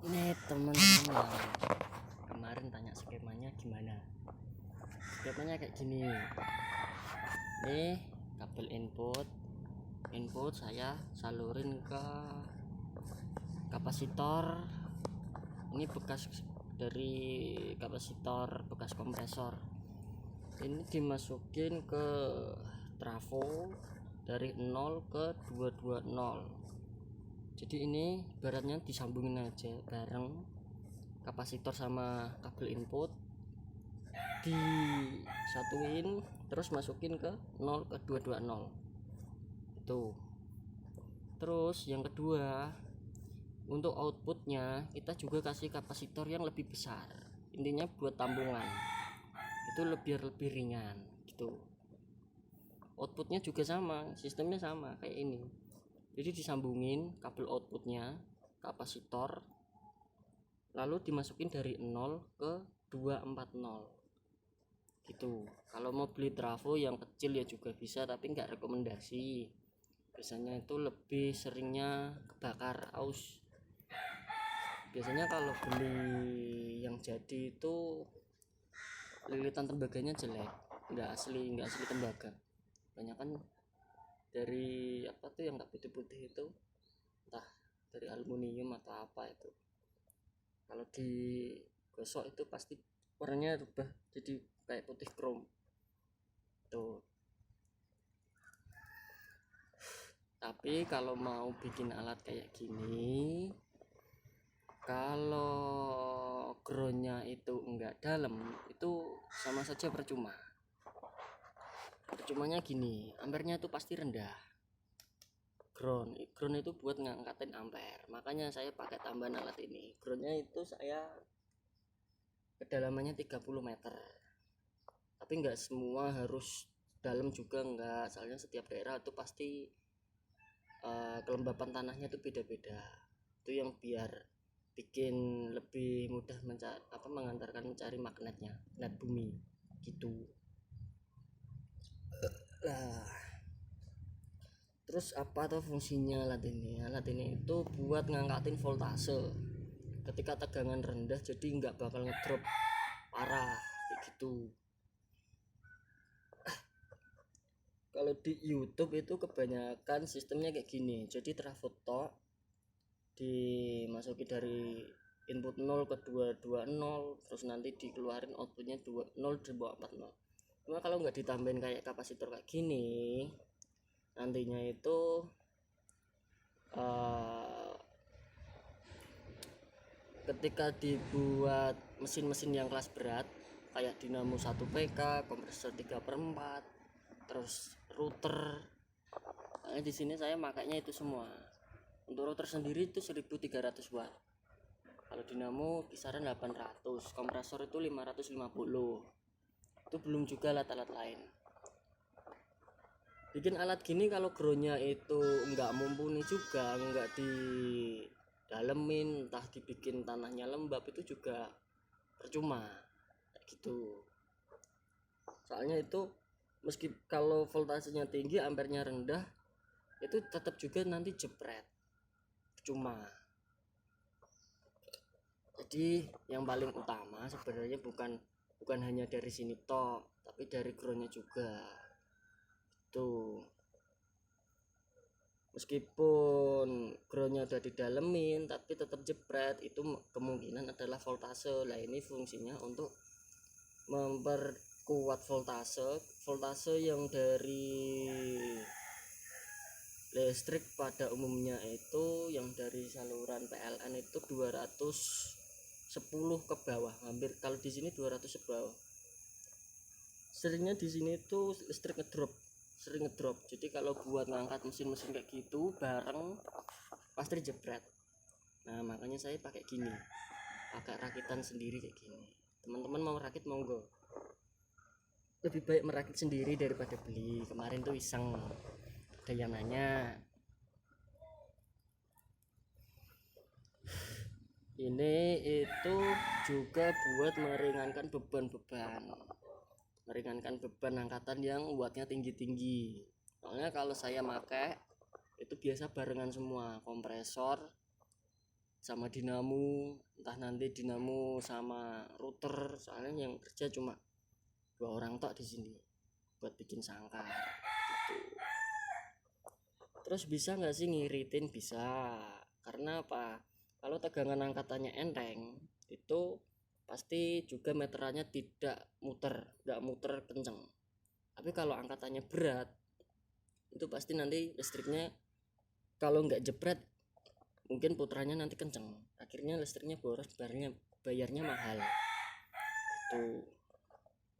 Ini teman-teman yang kemarin tanya skemanya gimana. Skemanya kayak gini. Ini kabel input saya salurin ke kapasitor. Ini bekas dari kapasitor bekas kompresor. Ini dimasukin ke trafo dari 0 ke 220. Jadi ini ibaratnya disambungin aja bareng kapasitor sama kabel input, disatuin terus masukin ke 0 ke 220 itu. Terus yang kedua, untuk outputnya kita juga kasih kapasitor yang lebih besar, intinya buat tambungan itu biar lebih ringan gitu. Outputnya juga sama, sistemnya sama kayak ini. Jadi disambungin kabel outputnya kapasitor, lalu dimasukin dari 0 ke 240 gitu. Kalau mau beli trafo yang kecil ya juga bisa, tapi nggak rekomendasi. Biasanya itu lebih seringnya kebakar aus. Biasanya kalau beli yang jadi itu lilitan tembaganya jelek, nggak asli tembaga. Banyak kan dari apa tuh yang nggak putih-putih itu, entah dari aluminium atau apa itu. Kalau digosok itu pasti warnanya rubah jadi kayak putih krom tuh. Tapi kalau mau bikin alat kayak gini, kalau groundnya itu enggak dalam, itu sama saja percuma. Percumanya gini, ampernya itu pasti rendah. Ground itu buat ngangkatin ampere, makanya saya pakai tambahan alat ini. Groundnya itu saya kedalamannya 30 meter, tapi enggak semua harus dalam juga enggak, soalnya setiap daerah itu pasti kelembapan tanahnya itu beda-beda. Itu yang biar bikin lebih mudah mengantarkan mencari magnet bumi gitu. Nah, terus apa tuh fungsinya alat ini? Alat ini itu buat ngangkatin voltase ketika tegangan rendah, jadi nggak bakal ngedrop parah kayak gitu. Kalau di YouTube itu kebanyakan sistemnya kayak gini, jadi trafo tok dimasuki dari input 0 ke 220, terus nanti dikeluarin outputnya 0 240. Cuma kalau nggak ditambahin kayak kapasitor kayak gini, nantinya itu ketika dibuat mesin-mesin yang kelas berat kayak dinamo 1 PK, kompresor 3/4, terus router. Nah, di sini saya makanya itu semua. Untuk router sendiri itu 1300 watt. Kalau dinamo kisaran 800, kompresor itu 550. Itu belum juga alat-alat lain. Bikin alat gini kalau groundnya itu enggak mumpuni juga, enggak didalemin, entah dibikin tanahnya lembab, itu juga percuma kayak gitu. Soalnya itu meski kalau voltasenya tinggi, ampernya rendah, itu tetap juga nanti jepret, percuma. Jadi yang paling utama sebenarnya bukan hanya dari sini toh, tapi dari groundnya juga. Tuh, meskipun groundnya udah didalemin tapi tetap jepret, itu kemungkinan adalah voltase. Lah ini fungsinya untuk memperkuat voltase yang dari listrik pada umumnya itu, yang dari saluran PLN itu 210 ke bawah, hampir kalau di sini 200 ke bawah. Seringnya di sini tuh listrik sering ngedrop. Jadi kalau buat ngangkat mesin-mesin kayak gitu bareng pasti jebret. Nah, makanya saya pakai gini, pakai rakitan sendiri kayak gini. Teman-teman mau rakit monggo, lebih baik merakit sendiri daripada beli. Kemarin tuh iseng ada yang nanya, ini itu juga buat meringankan beban angkatan yang wattnya tinggi-tinggi. Soalnya kalau saya pakai itu biasa barengan semua, kompresor sama dinamo, entah nanti dinamo sama router, soalnya yang kerja cuma 2 orang tok di sini buat bikin sangkar gitu. Terus bisa nggak sih ngiritin? Bisa, karena apa? Kalau tegangan angkatannya enteng itu pasti juga meterannya nggak muter kenceng. Tapi kalau angkatannya berat itu pasti nanti listriknya kalau nggak jebret mungkin putranya nanti kenceng, akhirnya listriknya boros, bayarnya mahal gitu.